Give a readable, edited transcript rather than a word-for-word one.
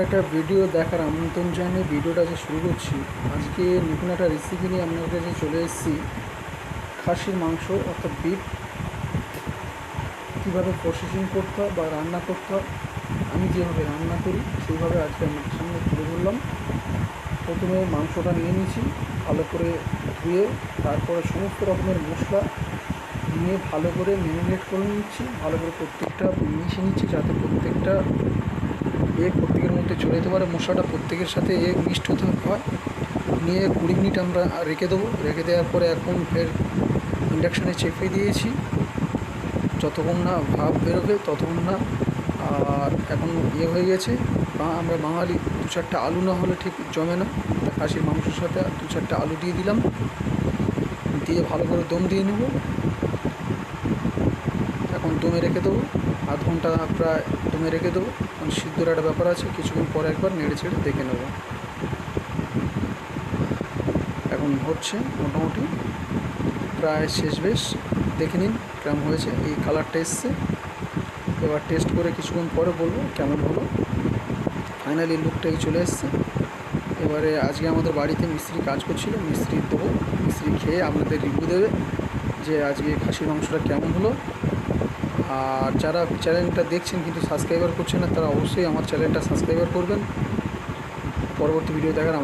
একটা ভিডিও দেখার আমন্ত্রণ জানিয়ে ভিডিওটা যে শুরু করছি। আজকে নতুন একটা রেসিপি নিয়ে আপনার কাছে চলে এসেছি। খাসির মাংস অর্থাৎ বিফ কীভাবে প্রসেসিং করতে হয় বা রান্না করতে হয়, আমি যেভাবে রান্না করি সেইভাবে আজকে আপনাদের সামনে তুলে ধরলাম। প্রথমে মাংসটা নিয়ে নিয়েছি, ভালো করে ধুয়ে তারপরে সমস্ত রকমের মশলা নিয়ে ভালো করে ম্যারিনেট করে নিচ্ছি, ভালো করে প্রত্যেকটা মিশিয়ে নিচ্ছি যাতে প্রত্যেকটা প্রত্যেকের মধ্যে চলে যেতে পারে, মশলাটা প্রত্যেকের সাথে মিক্সড হতে হয়। নিয়ে 20 মিনিট আমরা রেখে দেবো। রেখে দেওয়ার পরে এখন ফের ইন্ডাকশানে চেপে দিয়েছি, যতক্ষণ না ভাপ বেরোবে ততক্ষণ না। আর এখন হয়ে গেছে। আমরা বাঙালি 2-4টা আলু না হলে ঠিক জমে না, খাসির মাংসের সাথে 2-4টা আলু দিয়ে দিলাম, দিয়ে ভালো করে দম দিয়ে নেব। এখন দমে রেখে দেবো, আধ ঘন্টা প্রায় দমে রেখে দেবো, কারণ সিদ্ধর একটা ব্যাপার আছে। কিছুক্ষণ পরে একবার নেড়ে ছেড়ে দেখে নেব। এখন হচ্ছে মোটামুটি প্রায় শেষ বেশ, দেখে নিন কেমন হয়েছে। এই কালারটা এসছে, এবার টেস্ট করে কিছুক্ষণ পরে বলবো কেমন হলো। ফাইনালি লুকটাই চলে এসছে। এবারে আজকে আমাদের বাড়িতে মিস্ত্রি কাজ করছিল, মিস্ত্রি দেবো, মিস্ত্রি খেয়ে আপনাদের রিভিউ দেবে যে আজকে খাসির মাংসটা কেমন হলো। আর যারা চ্যানেলটা দেখছেন কিন্তু সাবস্ক্রাইবার করছেন না, তারা অবশ্যই আমার চ্যানেলটা সাবস্ক্রাইবার করবেন। পরবর্তী ভিডিও দেখার